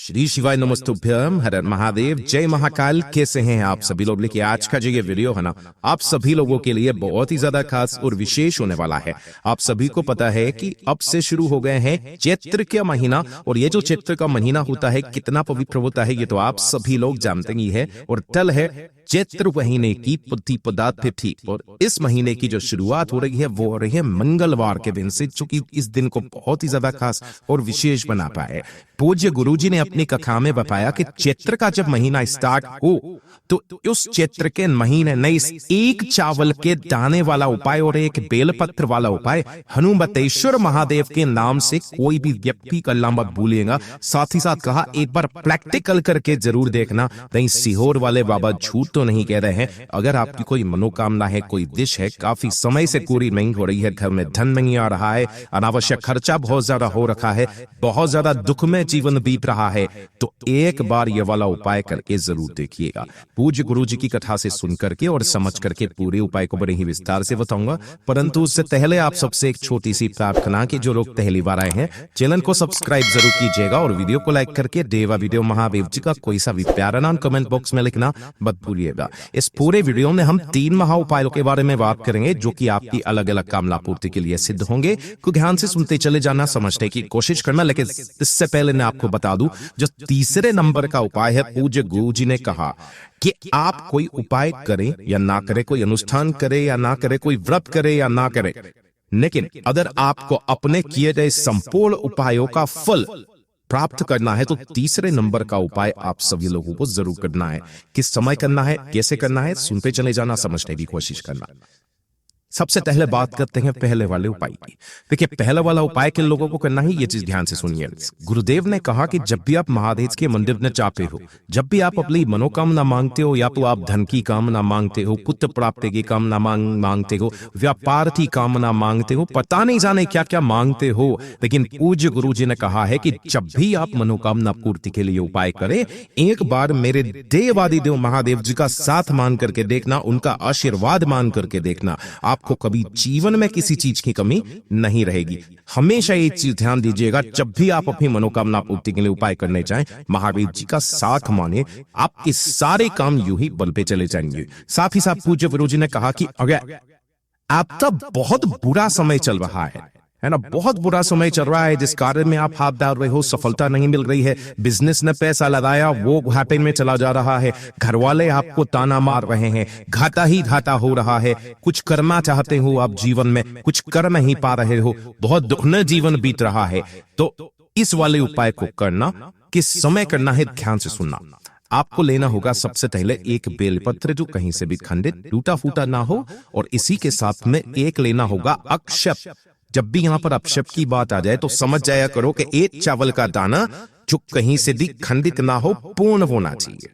श्री शिवाय नमस्तुभ्यम, हर हर महादेव, जय महाकाल। कैसे हैं आप सभी लोग? लेकिन आज का जो ये वीडियो है ना, आप सभी लोगों के लिए बहुत ही ज्यादा खास और विशेष होने वाला है। आप सभी को पता है कि अब से शुरू हो गए हैं चैत्र का महीना, और ये जो चैत्र का महीना होता है कितना पवित्र होता है ये तो आप सभी लोग जानते ही है। और कल है चैत्र महीने की प्रतिपदा तिथि, और इस महीने की जो शुरुआत हो रही है वो हो रही है मंगलवार के दिन से, जो कि इस दिन को बहुत ही ज्यादा खास और विशेष बना पाए। पूज्य गुरुजी ने अपनी कथा में बताया कि चैत्र का जब महीना स्टार्ट हो तो उस चैत्र के महीने में एक चावल के दाने वाला उपाय और एक बेलपत्र वाला उपाय हनुमतेश्वर महादेव के नाम से कोई भी व्यक्ति करना मत भूलिएगा। साथ ही साथ कहा एक बार प्रैक्टिकल करके जरूर देखना, नहीं सीहोर वाले बाबा झूठ तो नहीं कह रहे हैं। अगर आपकी कोई मनोकामना है, कोई विश है, काफी समय से पूरी नहीं हो रही है, घर में धन नहीं आ रहा है, अनावश्यक खर्चा बहुत ज्यादा हो रखा है, बहुत ज्यादा दुख में जीवन बीत रहा है, तो एक बार ये वाला उपाय करके जरूर देखिएगा। पूज्य गुरु जी की कथा से सुन करके और समझ करके पूरे उपाय को बड़े ही विस्तार से बताऊंगा। परंतु उससे पहले आप सबसे एक छोटी सी प्रार्थना कि जो लोग पहली बार आए हैं चैनल को सब्सक्राइब जरूर कीजिएगा और वीडियो को लाइक करके देवा वीडियो महादेव जी का कोई सा भी प्यारा नाम कमेंट बॉक्स में लिखना मत भूलिएगा। इस पूरे वीडियो में हम 3 महा उपायों के बारे में बात करेंगे जो कि आपकी अलग अलग कामना पूर्ति के लिए सिद्ध होंगे। को ध्यान से सुनते चले जाना, समझने की कोशिश करना। लेकिन इससे पहले मैं आपको बता दूं, जो तीसरे नंबर का उपाय है, पूज्य गुरु जी ने कहा कि आप कोई उपाय करें या ना करें, कोई अनुष्ठान करे या ना करे, कोई व्रत करे या ना करे, लेकिन अगर आपको अपने किए गए संपूर्ण उपायों का फल प्राप्त करना है तो तीसरे नंबर का उपाय आप सभी लोगों को जरूर करना है। किस समय करना है, कैसे करना है, सुनते चले जाना, समझने की कोशिश करना। सबसे पहले बात करते हैं पहले वाले उपाय की। देखिए, पहले वाला उपाय किन लोगों को करना है ये चीज ध्यान से सुनिए। गुरुदेव ने कहा कि जब भी आप महादेव के मंदिर में जाते हो, जब भी आप अपनी मनोकामना मांगते हो, या तो आप धन की कामना मांगते हो, पुत्र प्राप्ति की कामना मांगते हो, व्यापार की कामना मांगते हो, पता नहीं जाने क्या क्या मांगते हो, लेकिन पूज्य गुरु जी ने कहा है कि जब भी आप मनोकामना पूर्ति के लिए उपाय करें, एक बार मेरे देवादिदेव महादेव जी का साथ मान करके देखना, उनका आशीर्वाद मान करके देखना, आपको कभी जीवन में किसी चीज की कमी नहीं रहेगी। हमेशा ये चीज ध्यान दीजिएगा, जब भी आप अपनी मनोकामना पूर्ति के लिए उपाय करने चाहें, महादेव जी का साथ माने, आपके सारे काम यूं ही बल पे चले जाएंगे। साथ ही साथ पूज्य गुरु जी ने कहा कि अगर आपका बहुत बुरा समय चल रहा है ना, बहुत बुरा समय चल रहा है, जिस कार्य में आप हाथ डाल रहे हो सफलता नहीं मिल रही है, बिजनेस में पैसा लगाया वो घाटे में चला जा रहा है, घर वाले आपको ताना मार रहे हैं, घाटा ही घाटा हो रहा है, कुछ करना चाहते हो आप जीवन में, कुछ कर नहीं पा रहे हो, बहुत दुखद जीवन बीत रहा है, तो इस वाले उपाय को करना किस समय करना है ध्यान से सुनना। आपको लेना होगा सबसे पहले एक बेलपत्र जो कहीं से भी खंडित टूटा फूटा ना हो, और इसी के साथ में एक लेना होगा अक्षत। जब भी यहां पर अपशब्द की बात आ जाए तो समझ जाया करो कि एक चावल का दाना जो कहीं से भी खंडित ना हो, पूर्ण होना चाहिए,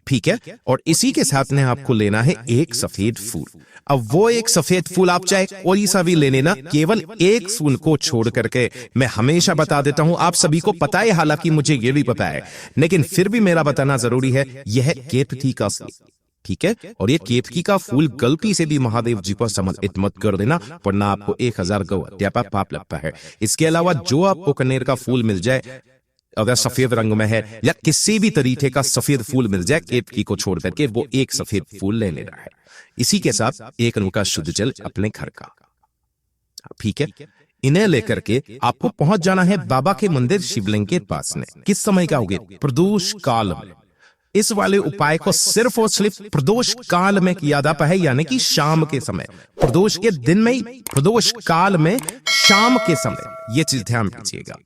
ठीक है। और इसी के साथ में आपको लेना है एक सफेद फूल। अब वो एक सफेद फूल आप चाहे कोई सा भी ले लेना, केवल एक फूल को छोड़ करके। मैं हमेशा बता देता हूं, आप सभी को पता है, हालांकि मुझे ये भी पता है, लेकिन फिर भी मेरा बताना जरूरी है, यह केतकी का, ठीक है। और ये केतकी का फूल गलती से भी महादेव जी पर समर्पित मत कर देना, वरना आपको 1000 गौ हत्या का पाप लगता है। इसके अलावा जो आपको कनेर का फूल मिल जाए, अगर सफेद रंग में है, या किसी भी तरीके का सफेद फूल मिल जाए, केतकी को छोड़ करके वो एक सफेद फूल ले लेना है। इसी के साथ एक नूका शुद्ध जल अपने घर का, ठीक है। इन्हें लेकर के आपको पहुंच जाना है बाबा के मंदिर शिवलिंग के पास में। किस समय का होगे? प्रदोष काल में। इस वाले उपाय को सिर्फ और सिर्फ प्रदोष काल में किया जाता है, यानी कि शाम के समय, प्रदोष के दिन में ही, प्रदोष काल में शाम के समय, ये चीज ध्यान रखिएगा।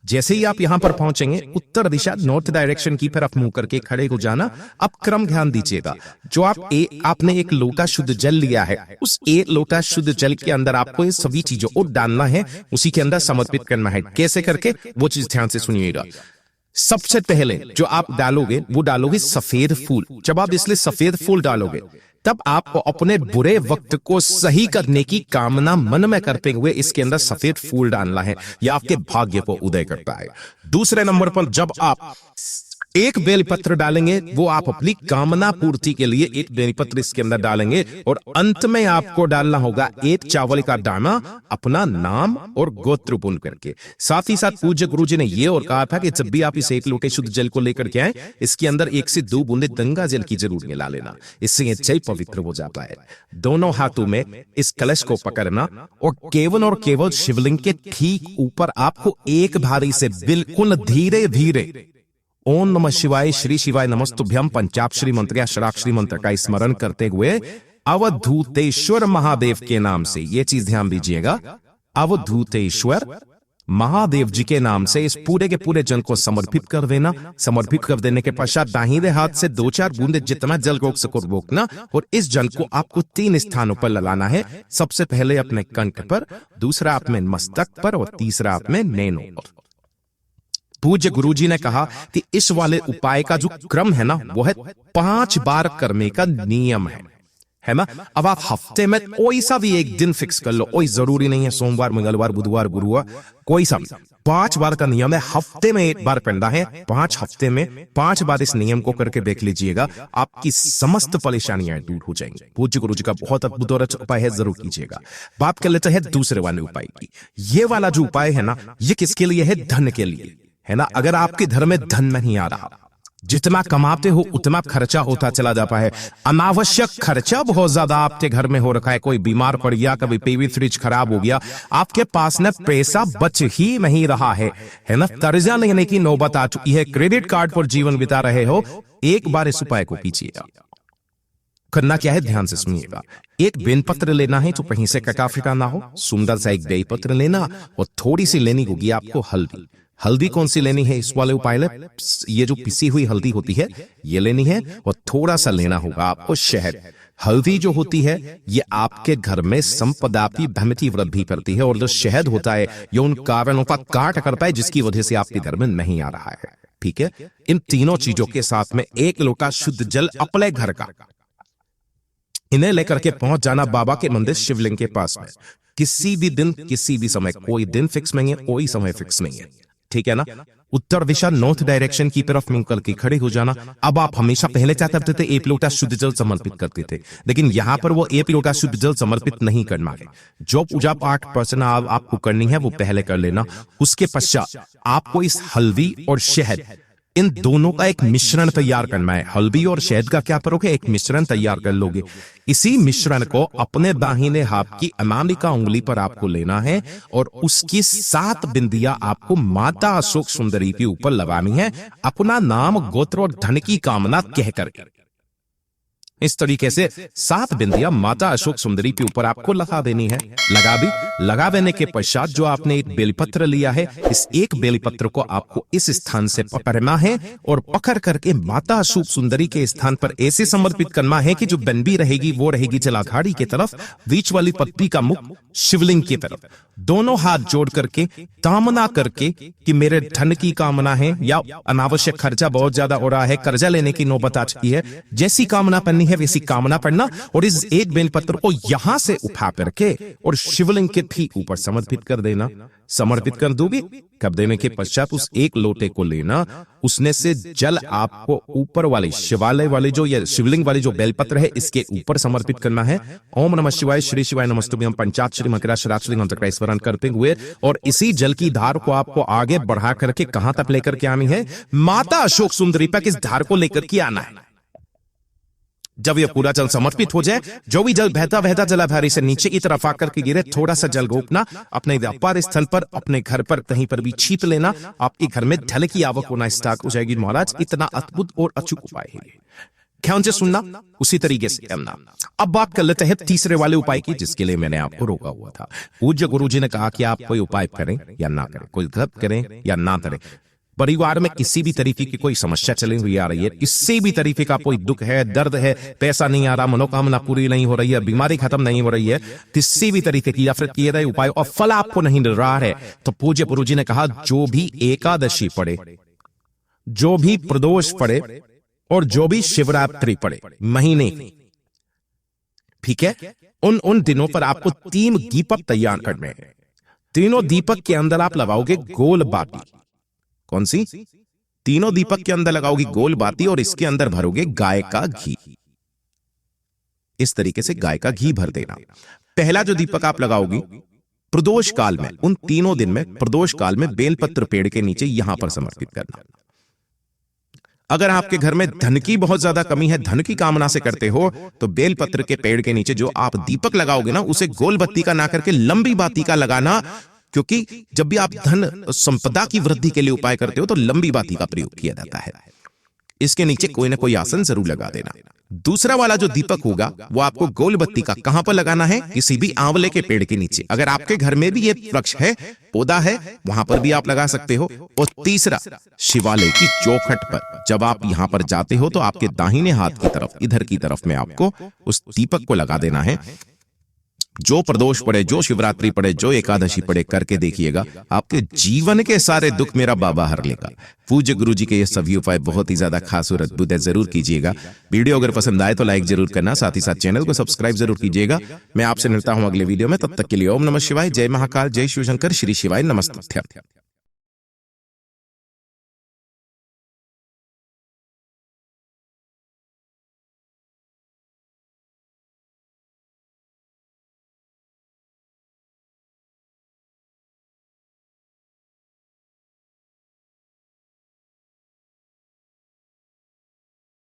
जैसे ही आप यहां पर पहुंचेंगे, उत्तर दिशा नॉर्थ डायरेक्शन की तरफ मुंह करके खड़े हो जाना। अब क्रम ध्यान दीजिएगा, जो आपने एक लोटा शुद्ध जल लिया है, उस एक लोटा शुद्ध जल के अंदर आपको ये सभी चीजों को डालना है, उसी के अंदर समर्पित करना है। कैसे करके, वो चीज ध्यान से सुनिएगा। सबसे पहले जो आप डालोगे वो डालोगे सफेद फूल। जब आप इसलिए सफेद फूल डालोगे, तब आपको अपने बुरे वक्त को सही करने की कामना मन में करते हुए इसके अंदर सफेद फूल डालना है, यह आपके भाग्य को उदय करता है। दूसरे नंबर पर जब आप एक बेलपत्र डालेंगे, वो आप अपनी कामना पूर्ति के लिए एक बेलपत्र इसके अंदर डालेंगे, और अंत में आपको डालना होगा एक चावल का दाना, अपना नाम और गोत्र पूर्ण करके। साथ ही साथ पूज्य गुरु जी ने ये और कहा था कि जब भी आप इस एक लोटे शुद्ध जल को लेकर के आए, इसके अंदर 1 से 2 बूंदे गंगा जल की जरूर मिला लेना, इससे ये जल पवित्र हो जाता है। दोनों हाथों में इस कलश को पकड़ना और केवल शिवलिंग के ठीक ऊपर आपको एक भारी से बिल्कुल धीरे धीरे ओम नमः शिवाय, श्री शिवाय नमस्तुभ्यम पंचाक्षरी मंत्र या षडाक्षरी मंत्र का स्मरण करते हुए अवधूतेश्वर महादेव के नाम से, ये चीज ध्यान दीजिएगा, अवधूतेश्वर महादेव जी के नाम से इस पूरे के पूरे जल को समर्पित कर देना। समर्पित कर देने के पश्चात दाहिने हाथ से 2-4 बूंदे जितना जल रोक सको रोकना, और इस जल को आपको 3 स्थानों पर लगाना है। सबसे पहले अपने कंठ पर, दूसरा अपने मस्तक पर, और तीसरा अपने नैनों पर। पूज्य गुरुजी ने कहा कि इस वाले उपाय का जो क्रम है ना, वो है 5 बार करने का नियम है ना। अब आप हफ्ते में कोई सा भी एक दिन फिक्स कर लो, कोई जरूरी नहीं है सोमवार, मंगलवार, बुधवार, गुरुवार, कोई सा भी। 5 बार का नियम है, हफ्ते में 1 बार करना है। 5 हफ्ते में 5 बार इस नियम को करके देख लीजिएगा, आपकी समस्त परेशानियां दूर हो जाएंगी। पूज्य गुरु जी का बहुत अद्भुत और अच्छा उपाय है, जरूर कीजिएगा। बात कर लेते हैं दूसरे वाले उपाय की। ये वाला जो उपाय है ना, ये किसके लिए है? धन के लिए है ना। अगर आपके घर में धन नहीं आ रहा, जितना कमाते हो उतना खर्चा होता चला जाता है, अनावश्यक खर्चा बहुत ज्यादा आपके घर में हो रखा है, कोई बीमार पड़ गया, कभी टीवी फ्रिज खराब हो गया, आपके पास न पैसा बच ही नहीं रहा है ना, कर्जा लेने की नौबत आ चुकी है, क्रेडिट कार्ड पर जीवन बिता रहे हो, एक बार इस उपाय को कीजिएगा। करना क्या है, ध्यान से सुनिएगा। एक बेलपत्र लेना है, तो कहीं से कटा फिटा ना हो, सुंदर सा एक बेलपत्र लेना, और थोड़ी सी लेनी होगी आपको हल्दी। हल्दी कौन सी लेनी है इस वाले उपाय में? ये जो पिसी हुई हल्दी होती है ये लेनी है, और थोड़ा सा लेना होगा आपको शहद। हल्दी जो होती है ये आपके घर में संपदा की धमकी वृद्धि करती है, और जो शहद होता है ये उन कारणों का काट करता है जिसकी वजह से आपके घर में नहीं आ रहा है। ठीक है, इन तीनों चीजों के साथ में 1 लोटा शुद्ध जल अपने घर का, इन्हें लेकर के पहुंच जाना बाबा के मंदिर शिवलिंग के पास में। किसी भी दिन, किसी भी समय, कोई दिन फिक्स नहीं है, कोई समय फिक्स नहीं है, ठीक है ना। उत्तर दिशा नॉर्थ डायरेक्शन की तरफ मुंह करके खड़े हो जाना। अब आप हमेशा पहले क्या करते थे? 1 लोटा शुद्ध जल समर्पित करते थे, लेकिन यहां पर वो 1 लोटा शुद्ध जल समर्पित नहीं करना है। जो पूजा पाठ पर्सन आपको करनी है वो पहले कर लेना। उसके पश्चात आपको इस हल्दी और शहद, इन दोनों का एक मिश्रण तैयार करना है। हल्दी और शहद का क्या करोगे? एक मिश्रण तैयार कर लोगे। इसी मिश्रण को अपने दाहिने हाथ की अनामिका उंगली पर आपको लेना है, और उसकी 7 बिंदियां आपको माता अशोक सुंदरी के ऊपर लगानी है, अपना नाम, गोत्र और धन की कामना कहकर। इस तरीके से 7 बिंदियां माता अशोक सुंदरी के ऊपर आपको लगा देनी है। लगा देने के पश्चात जो आपने एक बेलपत्र लिया है, इस एक बेलपत्र को आपको इस स्थान से पकड़ना है, और पकड़ करके माता अशोक सुंदरी के स्थान पर ऐसे समर्पित करना है कि जो बनबी रहेगी वो रहेगी जलाधारी की तरफ, बीच वाली पत्ती का मुख शिवलिंग की तरफ। दोनों हाथ जोड़ करके कामना करके कि मेरे धन की कामना है, या अनावश्यक खर्चा बहुत ज्यादा हो रहा है, कर्जा लेने की नौबत आ चुकी है, जैसी कामना पड़नी है वैसी कामना पड़ना, और इस एक बेलपत्र को यहां से उठा करके और शिवलिंग के ठीक ऊपर समर्पित कर देना। समर्पित कर दोगे, कर देने के पश्चात उस एक लोटे को लेना, उसमें से जल आपको ऊपर वाले शिवालय वाले जो, या शिवलिंग वाले जो बेलपत्र है इसके ऊपर समर्पित करना है। ओम नमः शिवाय, श्री शिवाय नमस्तुभ्यम पंचाक्षरी मंत्र षडाक्षरी मंत्र का स्मरण करते हुए, और इसी जल की धार को आपको आगे बढ़ा करके कहां तक लेकर के आनी है? माता अशोक सुंदरी तक इस धार को लेकर के आना है। जब यह पूरा जल समर्पित हो जाए, जो भी जल बहता बहता जलाधारी से नीचे की तरफ आकर के गिरे, थोड़ा सा जल रोकना, अपने व्यापार स्थल पर, अपने घर पर कहीं पर भी छीप लेना, आपके घर में धन की आवक होना स्टार्ट हो जाएगी। महाराज, इतना अद्भुत और अचूक उपाय है, ध्यान से सुनना, उसी तरीके से करना। अब बात कर लेते हैं तीसरे वाले उपाय की, जिसके लिए मैंने आपको रोका हुआ था। पूज्य गुरुजी ने कहा कि आप कोई उपाय करें या ना करें, कोई व्रत करें या ना करें, परिवार में किसी भी तरीके की कोई समस्या चली हुई आ रही है, किसी भी तरीके का कोई दुख है, दर्द है, पैसा नहीं आ रहा, मनोकामना पूरी नहीं हो रही है, बीमारी खत्म नहीं हो रही है, किसी भी तरीके की, या फिर किए गए उपाय और फल आपको नहीं मिल रहा है, तो पूज्य गुरुजी ने कहा जो भी एकादशी पड़े, जो भी प्रदोष पड़े, और जो भी शिवरात्रि पड़े महीने, ठीक है, उन दिनों पर आपको 3 दीपक तैयार करने हैं। तीनों दीपक के अंदर आप लगाओगे गोल बाती। कौन सी? तीनों दीपक के अंदर लगाओगी गोल बाती और इसके अंदर भरोगे गाय का घी। इस तरीके से गाय का घी भर देना। पहला जो दीपक आप लगाओगी प्रदोष काल में, उन तीनों दिन में प्रदोष काल में बेलपत्र पेड़ के नीचे यहां पर समर्पित करना। अगर आपके घर में धन की बहुत ज्यादा कमी है, धन की कामना से करते हो, तो बेलपत्र के पेड़ के नीचे जो आप दीपक लगाओगे ना, उसे गोल बत्ती का ना करके लंबी बाती का लगाना, क्योंकि जब भी आप धन संपदा की वृद्धि के लिए उपाय करते हो तो लंबी बाती का प्रयोग किया जाता है। इसके नीचे कोई ना कोई आसन जरूर लगा देना। दूसरा वाला जो दीपक होगा वो आपको गोल बत्ती का कहां पर लगाना है? किसी भी आंवले के पेड़ के नीचे। अगर आपके घर में भी ये वृक्ष है, पौधा है, वहां पर भी आप लगा सकते हो। और तीसरा, शिवालय की चौखट पर जब आप यहां पर जाते हो तो आपके दाहिने हाथ की तरफ, इधर की तरफ में आपको उस दीपक को लगा देना है। जो प्रदोष पड़े, जो शिवरात्रि पड़े, जो एकादशी पड़े, करके देखिएगा, आपके जीवन के सारे दुख मेरा बाबा हर लेगा। पूज्य गुरु जी के ये सभी उपाय बहुत ही ज्यादा खास और अद्भुत है, जरूर कीजिएगा। वीडियो अगर पसंद आए तो लाइक जरूर करना, साथ ही साथ चैनल को सब्सक्राइब जरूर कीजिएगा। मैं आपसे मिलता हूं अगले वीडियो में, तब तक के लिए ओम नमः शिवाय, जय महाकाल, जय शिव शंकर, श्री शिवाय नमस्तुभ्यं।